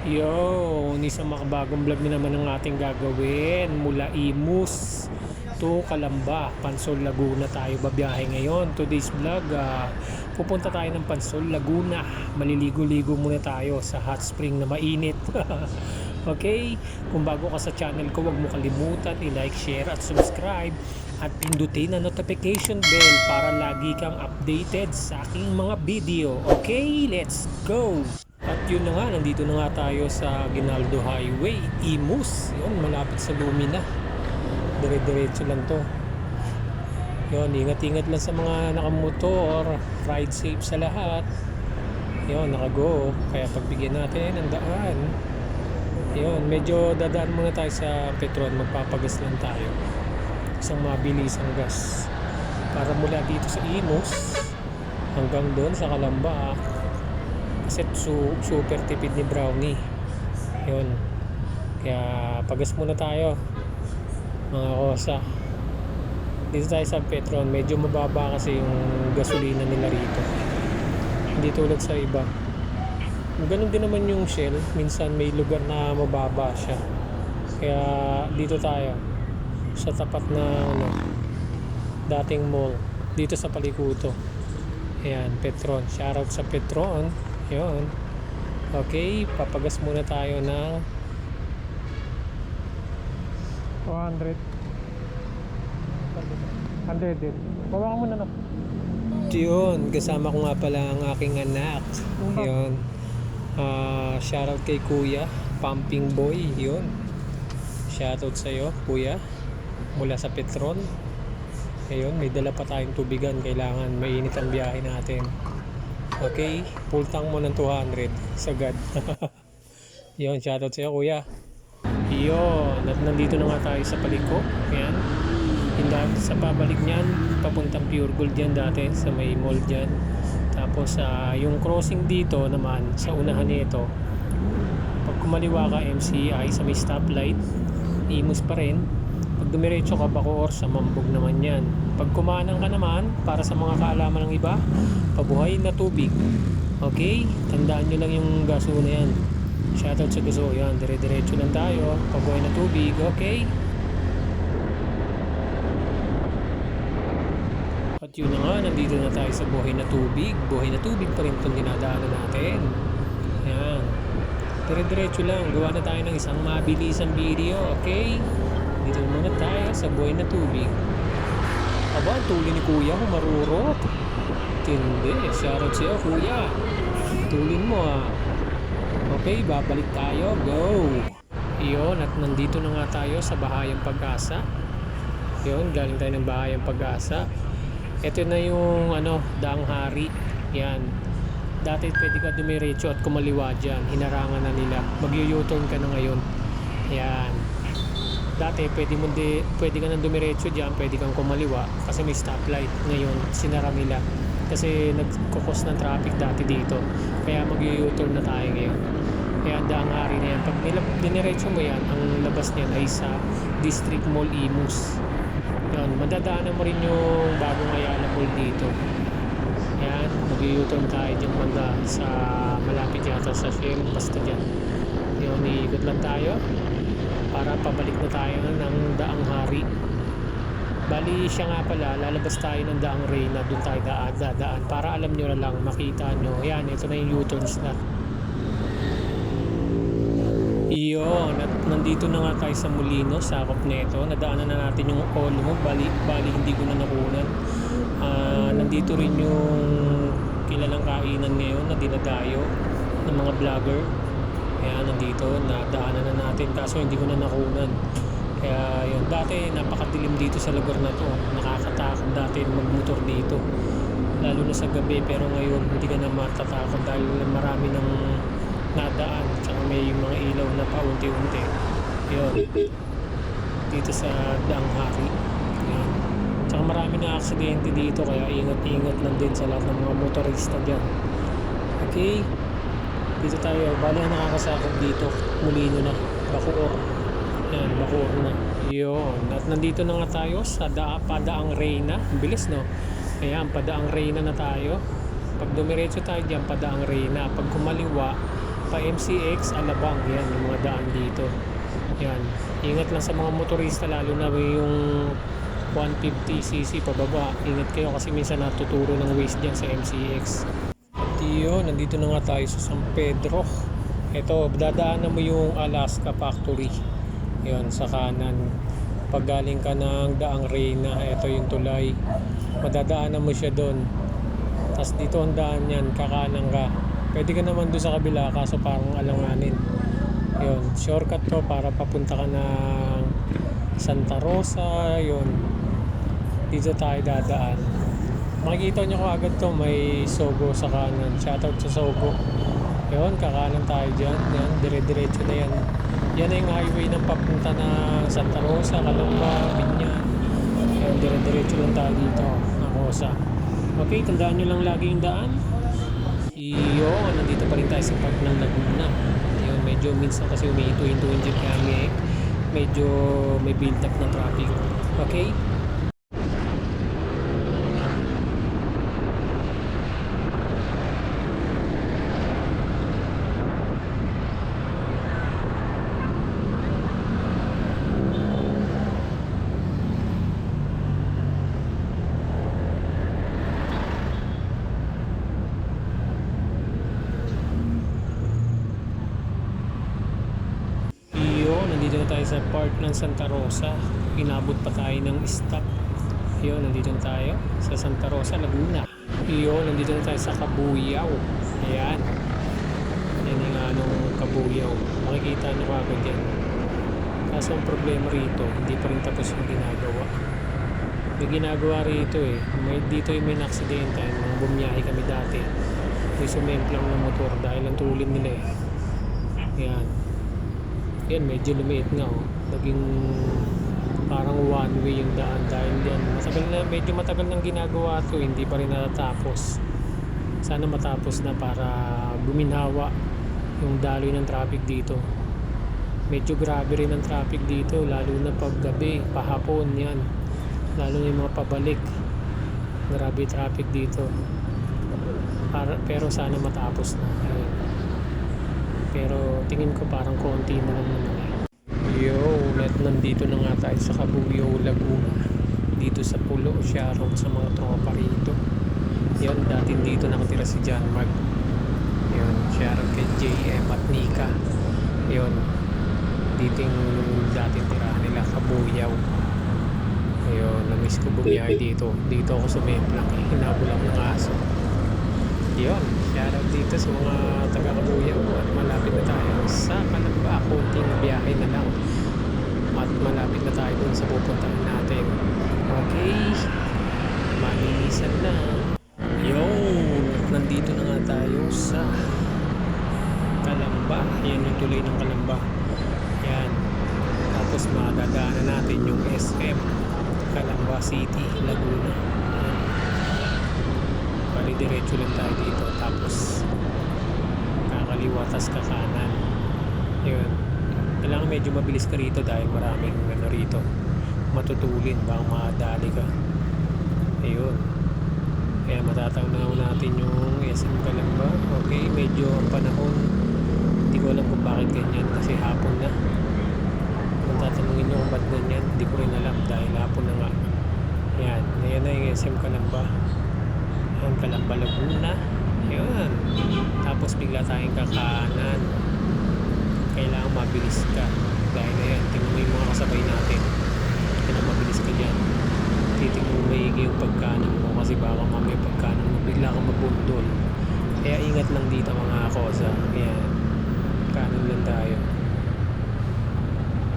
Yo, isang makabagong vlog na naman ang ating gagawin mula Imus to Calamba, Pansol, Laguna tayo babiyahe ngayon. Today's vlog, pupunta tayo ng Pansol, Laguna. Maliligo-ligo muna tayo sa hot spring na mainit. Okay, kung bago ka sa channel ko, huwag mo kalimutan i-like, share at subscribe at pindutin ang notification bell para lagi kang updated sa aking mga video. Okay, let's go! At yun na nga, nandito na nga tayo sa Ginaldo Highway, Imus. Yun, malapit sa Lumina. Dire-diretso lang to. Yun, ingat-ingat lang sa mga nakamotor. Ride safe sa lahat. Yun, nakago. Kaya pagbigyan natin ang daan. Yun, medyo dadaan muna tayo sa Petron. Magpapagas lang tayo. Isang mabilisang gas. Para mula dito sa Imus hanggang doon sa Calamba. Kasi super tipid ni Brownie. Yun. Kaya pagas muna tayo mga kosa. Dito tayo sa Petron. Medyo mababa kasi yung gasolina nila rito. Hindi tulad sa iba. Ganun din naman yung Shell. Minsan may lugar na mababa siya. Kaya dito tayo sa tapat na dating mall. Dito sa Palikuto. Ayan, Petron. Shoutout sa Petron. Yun. Okay, papagas muna tayo ng 200. 100 din. Bawa ka muna na. Yun, kasama ko nga pala ang aking anak. Yun. Shoutout kay Kuya, Pumping Boy. Yun. Shoutout sa'yo, Kuya. Mula sa Petron. Ayun, may dala pa tayong tubigan. Kailangan mainit ang biyahe natin. Okay, full tank mo ng 200 sagad. Yun, shoutout sa'yo kuya. Yun, at nandito na nga tayo sa Paliko. Ayan, sa pabalik niyan papuntang Pure Gold yan dati sa may mall dyan. Tapos yung crossing dito naman sa unahan nito, pag kumaliwa ka MCI sa may stoplight, Imus pa rin. Pag dumiretso ka Bacoor, sa Mambog naman yan. Pag kumanang ka naman, para sa mga kaalaman ng iba, pabuhay na tubig. Okay, tandaan nyo lang yung gaso na yan. Shoutout sa gaso yan. Dire-diretso lang tayo, pabuhay na tubig. Okay, at yun na nga, nandito na tayo sa buhay na tubig. Buhay na tubig pa rin itong dinadaanan natin. Yan, dire-diretso lang. Gawa na tayo ng isang mabilisang video. Okay, dito muna tayo sa buhay na tubig. Aba, ang tuli ni kuya humarurot. Tindi, shoutout sa'yo kuya. Tulin mo Okay, babalik tayo. Go! Iyon, at nandito na nga tayo sa Bahayang Pag-asa. Yun, galing tayo ng Bahayang Pag-asa. Ito na yung Daang Hari. Yan. Dati pwede ka dumiretso at kumaliwa dyan. Hinarangan na nila. Mag-u-turn ka na ngayon. Yan. Dati pwede ka nang dumiretso dyan, pwede kang kumaliwa kasi may stoplight. Ngayon sinara nila kasi nagkukos ng traffic dati dito, kaya mag-u-turn na tayo ngayon. Kaya Daang Hari na yan. Pag diniretso mo yan, ang labas niyan ay sa District Mall Imus. Yan, madadaanan mo rin yung bagong Ayala Mall dito. Yan, mag-u-turn tayo dyan banda sa malapit yata sa Shell, basta dyan. Yun, iikot lang tayo para pabalik na tayo ng Daang Hari. Bali siya nga pala, lalabas tayo ng Daang Reyna, doon tayo dadaan para alam nyo na lang, makita nyo. Yan, ito na yung U-turns na. Iyon, at nandito na nga tayo sa Molino, sakop neto. Nadaanan na natin yung Olmo, bali hindi ko na nakunan. Nandito rin yung kilalang kainan ngayon na dinadayo ng mga vlogger. Kaya nandito, nadaanan na natin kaso hindi ko na nakunan. Kaya yun, dati napakadilim dito sa lugar na to. Nakakatakot dati magmotor dito, lalo na sa gabi. Pero ngayon hindi ka na matatakot dahil marami ng nadaan. Tsaka may mga ilaw na paunti-unti. Yun, dito sa Daang Hari. Yun. Tsaka marami na aksidente dito, kaya ingat-ingat lang din sa lahat ng mga motorista dyan. Okay, dito tayo. Bali ang nakakasakot dito, Molino na, Bacoor. Yan, Bacoor na. Yun, at nandito na nga tayo sa Padaang Reyna. Bilis no? Ayan, Padaang Reyna na tayo. Pag dumiretso tayo dyan, Padaang Reyna. Pag kumaliwa, pa MCX, Alabang. Yan, yung mga daan dito. Yan. Ingat lang sa mga motorista, lalo na yung 150cc pababa. Ingat kayo kasi minsan natuturo ng waste dyan sa MCX. At yun, nandito na nga tayo sa San Pedro. Ito, dadaanan mo yung Alaska Factory. Yun, sa kanan. Pag galing ka ng Daang Reyna, ito yung tulay. Madadaanan mo siya doon. Tapos dito ang daan yan, kakanan ka. Pwede ka naman doon sa kabila, kaso parang alanganin. Yun, shortcut to para papunta ka ng Santa Rosa. Yun, dito tayo dadaan. Makikita nyo ko agad to, may Sogo sa kanan. Shoutout sa Sogo. Yun, kakanan tayo dyan. Yan, dire-diretso na yan. Yan na yung highway ng papunta ng Santa Rosa, Calamba, Binyan. Yan, dire-diretso lang tayo dito ng Rosa. Okay, tandaan nyo lang lagi yung daan. Yun, nandito pa rin tayo sa park ng Laguna. Yun, medyo minsan kasi umihinto-hinto yung jeep kaya medyo may build up ng traffic. Okay? Nandito na tayo sa park ng Santa Rosa. Inabot pa tayo ng stop. Yun, nandito na tayo sa Santa Rosa, Laguna. Yun, nandito na tayo sa Kabuyaw. Ayan. Yan yung anong Kabuyaw. Makikita nyo agad yan. Kaso ang problema rito, hindi pa rin tapos yung ginagawa. May ginagawa rito eh. Dito yung may naksidente. Nung bumiyahe kami dati. May sumemplang ng motor dahil ang tulin nila eh. Ayan. Yan, medyo lumiit nga oh. Naging parang one way yung daan dahil yan medyo matagal nang ginagawa to, hindi pa rin natatapos. Sana matapos na para guminhawa yung daloy ng traffic dito. Medyo grabe rin ang traffic dito, lalo na pag gabi, pahapon yan, lalo na yung mga pabalik. Grabe traffic dito pero sana matapos na. Ayun. Pero tingin ko parang konti na lang naman eh. Yo, nandito na nga tayo sa Kabuyaw, Laguna. Dito sa Pulo, Sharon, sa mga tropa rito. Yan, dati dito nakatira si John Mark. Yan, Sharon kay JM at Nika. Yan, dito yung dating tirahan nila, Kabuyaw. Ayun, namiss ko bumiyahe dito. Dito ako sa Bemplang, hinabulang ng aso. Yun, shoutout dito sa mga taga-Kabuyaw at malapit na tayo sa Calamba. Kunting biyahe na lang at malapit na tayo dun sa pupuntahan natin. Okay, malinisan na. Yun, nandito na nga tayo sa Calamba. Yan yung tuloy ng Calamba. Yan, tapos madadaanan natin yung SM Calamba City, Laguna. Diretso lang tayo dito tapos kakaliwa tas kakanan. Yun, kailangan medyo mabilis ka rito dahil maraming rito matutulin, baka maadali ka. Ayun, kaya matatanaw natin yung SM Calamba. Okay, medyo ang panahon hindi ko alam kung bakit ganyan kasi hapon na. Kung tatanungin nyo kung ba't ganyan, hindi ko rin alam dahil hapon na nga. Yan, yan na yung SM Calamba. Ang Calamba, Laguna. Yun, tapos bigla tayong kakanan. Kailangan mabilis ka dahil ayan, tingnan mo yung mga kasabay natin. Kailangan mabilis ka dyan. Titingnan mo maigi yung pagkanan mo kasi baka mamaya pagkanan mo bigla kang mabundol. Kaya ingat lang dito mga kosa. Ayan, kanan lang tayo.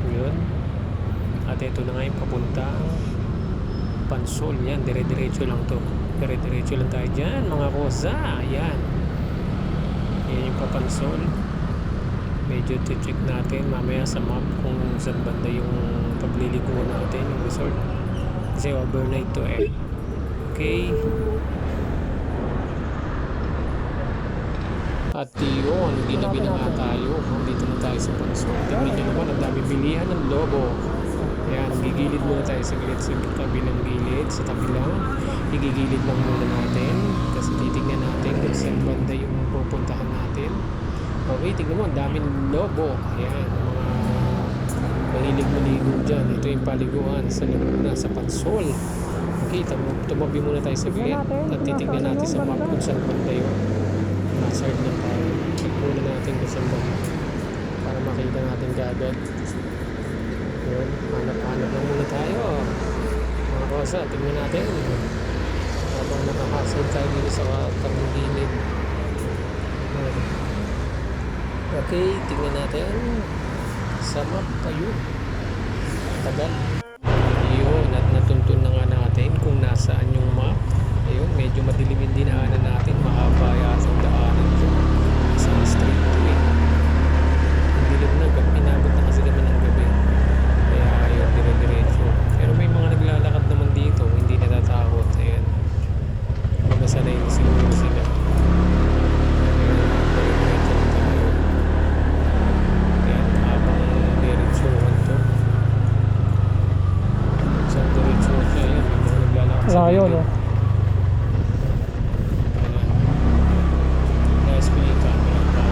Yun, at ito na nga yung papuntang Pansol. Yan, dire-diretso lang to. Dire-diretso lang tayo dyan mga kosa. Ayan, yan yung Papansol. Medyo check natin mamaya sa map kung saan banda yung pagliligo natin, yung resort kasi overnight to eh. Okay, at yun, ginabi na nga tayo. Dito na tayo sa Pansol. Tingnan nyo naman, ang dami bilihan ng lobo. Ayan, gigilid muna tayo sa kabilang gilid, sa tabi lang. Igigilid lang muna natin kasi titignan natin kung saan banda yung pupuntahan natin. Okay, tignan mo, ang daming lobo. Ayan, mga mahilig maligo dyan. Ito yung paliguan sa Laguna, sa Pansol. Okay, tumabi muna tayo sa bit at titignan natin sa map kung saan banda yun. Hazard lang tayo. Check muna natin kung saan banda para makita natin kagad. Yun, hanap-hanap lang muna tayo. Mga kosa, tignan natin. Habang nakahasad tayo dito sa Tanggilig. Okay, tignan natin. Sa map tayo. Tagal. Yun, at natuntun na nga natin kung nasaan yung map. Ayun, medyo madilim yung dinaanan natin. Mahaba yata ang daanan dyan. Isang street to eh. Ang dilim na, inabot na kasi kami ng gabi. Kaya ayun, dire-diretso. Pero may mga naglalakad naman dito, hindi natatakot. Ayan. Magasanay na siguro sila. Ayun, dire-diretso na tayo. Ayan, habang diretsuhan to. Isang diretso siya, ayan. May mga naglalakad sa Layo, gilid. no? Ayan. Guys, may camera pa.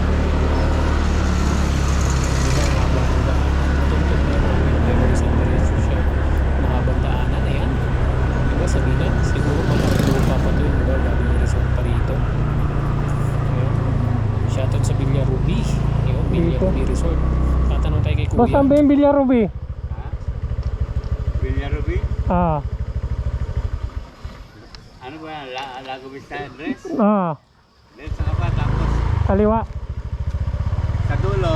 Diba, mahaba ang daanan. Matuntun na namin, pero isang diretso siya. Mahabang daanan, ayan. Diba, sabi na, siguro lupa pa to, diba, galing yung resort pa rito. Ayan. Shoutout sa Villa Ruby. Ayun, Villa Dito. Ruby Resort. Tatanong tayo kay Boss, Kuya. saan ba yung Villa Ruby? Villarubi? Ah, Ano ba yan? Lago Vista address? Then saka pa, tapos kaliwa. sa dulo,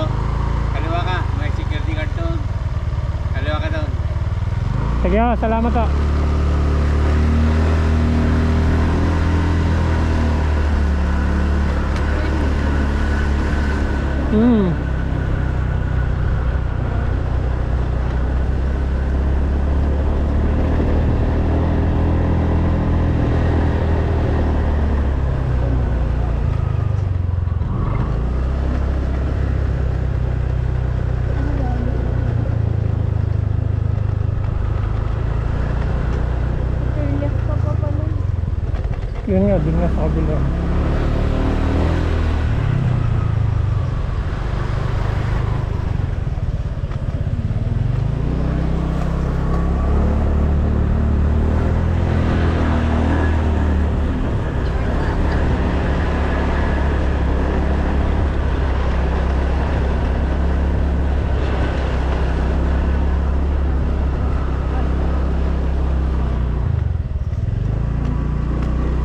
kaliwa ka, may security guard doon. Kaliwa ka doon. Sige, salamat ah. Yun nga, din nga sa kabila.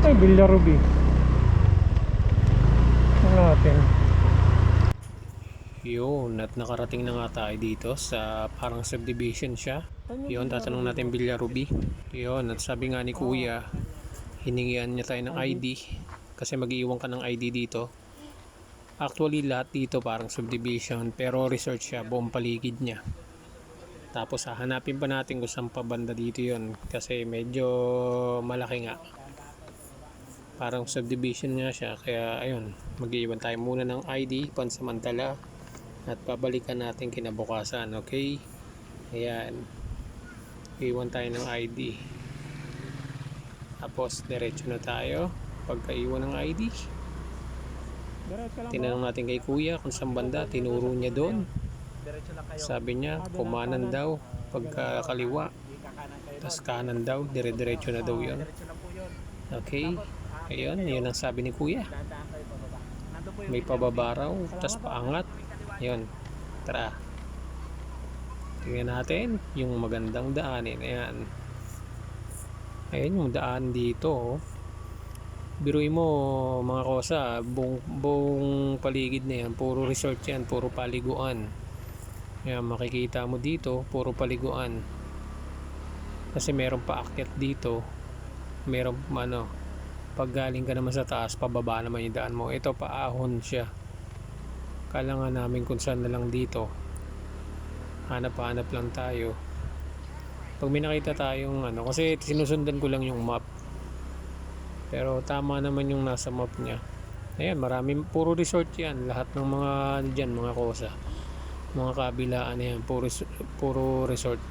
Ay, Villa Ruby. Ano natin? Yun, at nakarating na nga tayo dito sa parang subdivision siya. Yun, tatanong natin Villa Ruby. Yun, at sabi nga ni Kuya, hiningian niya tayo ng ID kasi mag-iwan ka ng ID dito. Actually, lahat dito parang subdivision pero resort siya, buong paligid niya. Tapos hahanapin pa natin kung saan pa banda dito yun kasi medyo malaki nga. Parang subdivision nga siya, kaya ayun, mag-iwan tayo muna ng ID pansamantala at babalikan natin kinabukasan. Okay, ayan, iwan tayo ng ID tapos diretso na tayo. Pagkaiwan ng ID, tinanong natin kay Kuya kung saan banda, tinuro niya doon. Sabi niya kumanan daw pagka kaliwa, tas kanan daw, dire-diretso na daw yun. Okay, ayun, yun ang sabi ni Kuya. May pababa raw, tas paangat. Yun, tara, tingnan natin yung magandang daanin. Ayan, ayun yung daan dito oh. Biruin mo mga kosa, buong paligid na yan, puro resort yan, puro paliguan. Ayan, makikita mo dito, puro paliguan. Kasi meron pa akyat dito, meron ano, pag galing ka naman sa taas, pababa naman yung daan mo. Ito paahon siya. Kailangan namin kung saan na lang dito. Hanap-hanap lang tayo. Pag may nakita tayong ano, kasi sinusundan ko lang yung map. Pero tama naman yung nasa map niya. Ayan, maraming puro resort yan. Lahat ng mga dyan, mga kosa, mga kabilaan na yan, puro resort.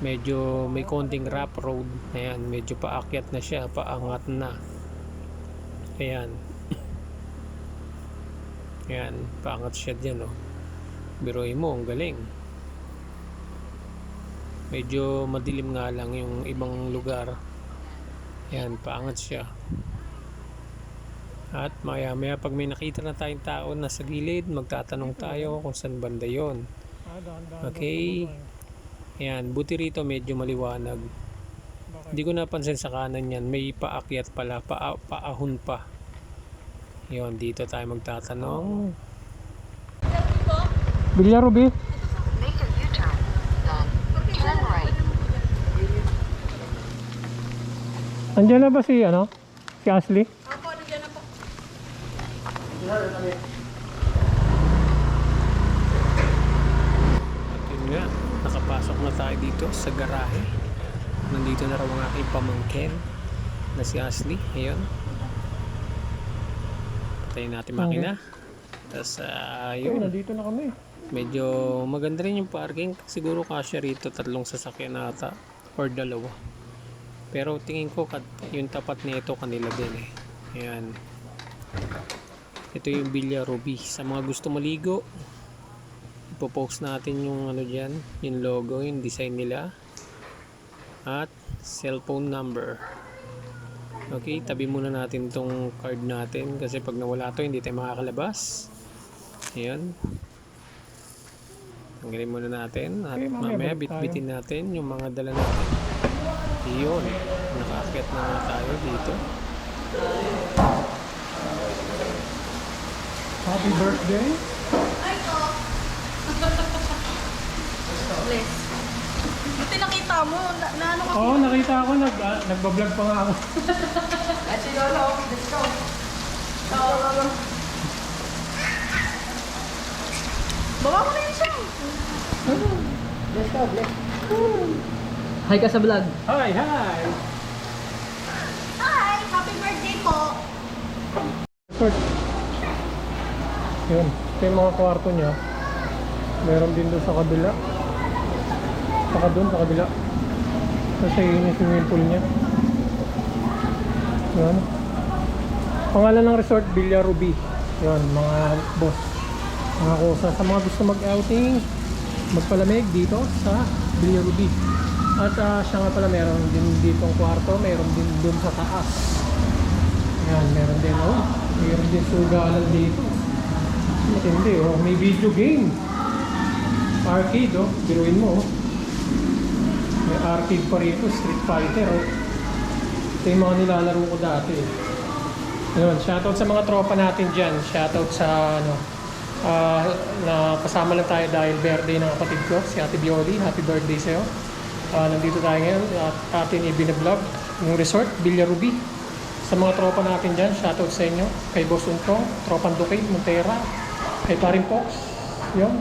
Medyo may konting rough road. Ayan, medyo paakyat na siya, paangat na. Ayan. Yan, paangat siya dyan, oh. Biruin mo, ang galing. Medyo madilim nga lang yung ibang lugar. Yan, paangat siya. At maya maya pag may nakita na tayong tao na sa gilid, magtatanong tayo kung saan banda yon. Dahan-dahan Okay. daw sa baba, Yan, buti rito medyo maliwanag. Bakit? Hindi ko napansin sa kanan yan, may paakyat pala, paahon pa. Yon, dito tayo magtatanong. Villa Ruby? Make a U-turn, then turn right. Andiyan na ba si ano? Si Ashley? At yun nga, nakapasok na tayo dito sa garahe. Nandito na raw ang aking pamangkin na si Ashley. Ayun. Patayin natin makina. Tapos Ayun, ayun. nandito na kami. Medyo maganda rin yung parking. Siguro kasya rito 3 sasakyan na ata or 2. Pero tingin ko yung tapat nito kanila din eh. Ayan. Ito yung Villa Ruby. Sa mga gusto maligo, ipopost natin yung ano dyan, yung logo, yung design nila. At cellphone number. Okay, tabi muna natin tong card natin kasi pag nawala to hindi tayo makakalabas. Ayan. Tanggalin muna natin at Okay, mamaya mamaya balik tayo. bitbitin natin yung mga dala natin. Iyon, nakaakyat na nga tayo dito. Happy birthday. Bless. Buti nakita mo, na ano ka? Oo, nakita ako. Nagbablog pa nga ako. At si Lolo, let's go. Oo, Lolo. Baba mo na yun siya. Let's go, bless. Hi ka sa vlog. Hi, hi. Hi, happy birthday po. Resort. Yun. Ito yung mga kwarto niya. Meron din doon sa kabila. Saka doon sa kabila. Kasi yun yung swimming pool niya. Yun. Pangalan ng resort, Villa Ruby. Yun, mga boss. Mga kusa. Sa mga gusto mag-outing, magpalamig dito sa Villa Ruby. At siya nga pala meron din dito ang kwarto. Meron din doon sa taas. Yan, meron din. Oh, meron din sugalan dito. Matindi, oh. May video game. Arcade, oh. Biruin mo, oh. May arcade pa rito, Street Fighter, oh. Ito yung mga nilalaro ko dati. Ayun, shoutout sa mga tropa natin dyan. Shoutout sa, ano, na kasama lang tayo dahil birthday ng kapatid ko, si Ate Bioli. Happy birthday sa'yo. Nandito tayo ngayon at atin i-vlog yung resort, Villa Ruby. Sa mga tropa natin dyan, shoutout sa inyo. Kay Boss Untong, Tropang Duque, Montera, kay Paring Fox. Yun.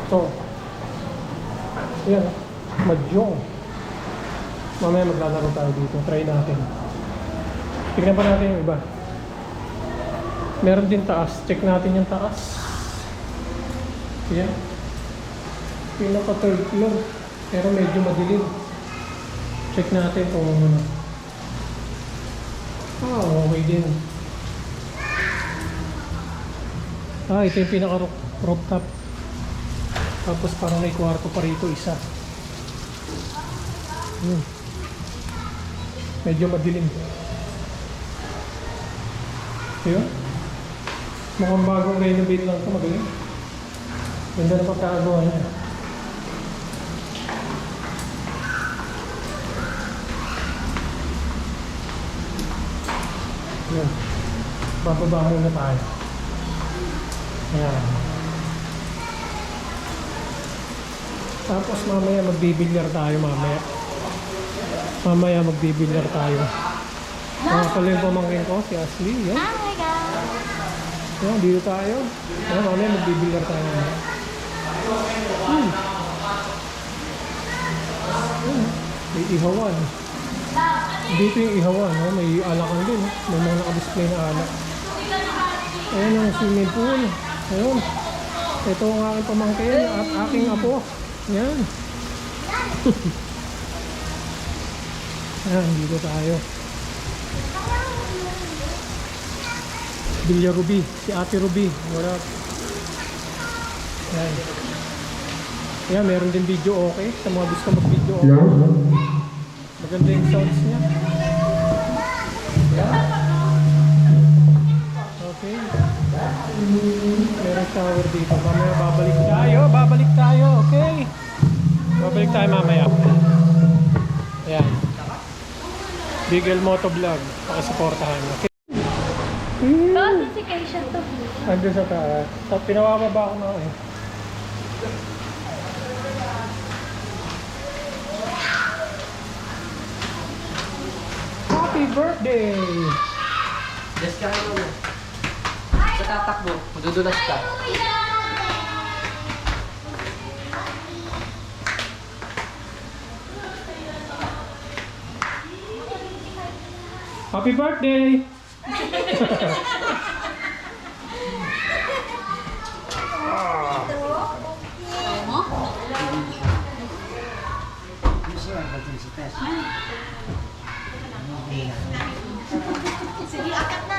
Ito. Yan. Madyong. Mamaya maglalaro tayo dito. Try natin. Tignan pa natin yung iba. Meron din taas. Check natin yung taas. Yan. Pinaka third floor. Pero medyo madilim. Check natin kung ano. Okay din. Ito yung pinaka rooftop. Tapos parang may kwarto pa rito isa. Medyo madilim. Ayun. Mukhang bagong renovate lang ito. Magaling. Ganda na pagkakagawa niya. Ayan. Bababahan na tayo. Ayan. Tapos mamaya magbibilyar tayo mamaya. Mamaya magbibilyar tayo. Pala yung pamangkin ko, si Ashley. Yan. Hi guys. Yan, dito tayo. Yan, mamaya magbibilyar tayo mamaya. May ihawan. Dito yung ihawan, no? May alakan din. May mga naka-display na alak. Ayan ang swimming pool. Ayun. Ito ang aking pamangkin at aking apo. Yan. Yan, dito tayo. Villa Ruby, si Ate Ruby. Wala. Yan. Yan, meron din video okay sa mga gusto mag-video okay. Maganda yung sounds niya. Yan. Okay. Meron shower dito. Mamaya babalik tayo, okay? Babalik tayo mamaya. Ayan. Bigel Motovlog. Pakisuportahan. Okay. Classification to. Andun sa taas. So, pinawababa ko na ako eh. Happy birthday! Yes ka mo. Sa tatakbo, madudulas ka. Happy birthday! Sige, akat na.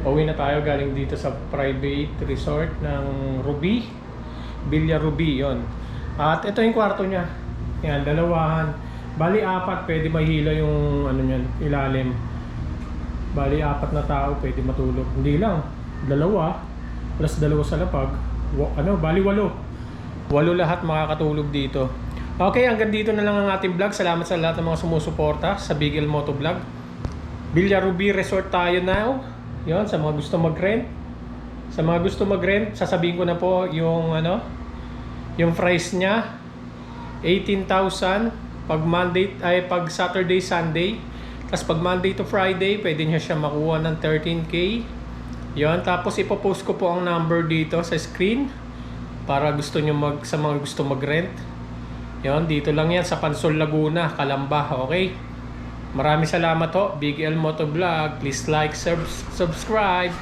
Pauwi na tayo galing dito sa private resort ng Ruby. Villa Ruby, yon. At ito yung kwarto niya. Yan, dalawahan. Bali, 4, pwede mahila yung ano niyan, ilalim. Bali, 4 na tao pwede matulog. Hindi lang, 2 plus 2 sa lapag. Bali 8 lahat makakatulog dito. Okay, hanggang dito na lang ang ating vlog. Salamat sa lahat ng mga sumusuporta sa Bigel Motovlog. Villa Ruby Resort tayo now. Yon, sa mga gusto mag-rent. Sa mga gusto mag-rent, sasabihin ko na po yung yung price niya. 18,000 pag Saturday, Sunday. Tapos pag Monday to Friday, pwede niya siya makuha ng 13K. Yon, tapos ipopost ko po ang number dito sa screen para sa mga gusto mag-rent. Yon, dito lang yan sa Pansol, Laguna, Calamba, okay? Maraming salamat ho, Big L Motovlog. Please like, subscribe.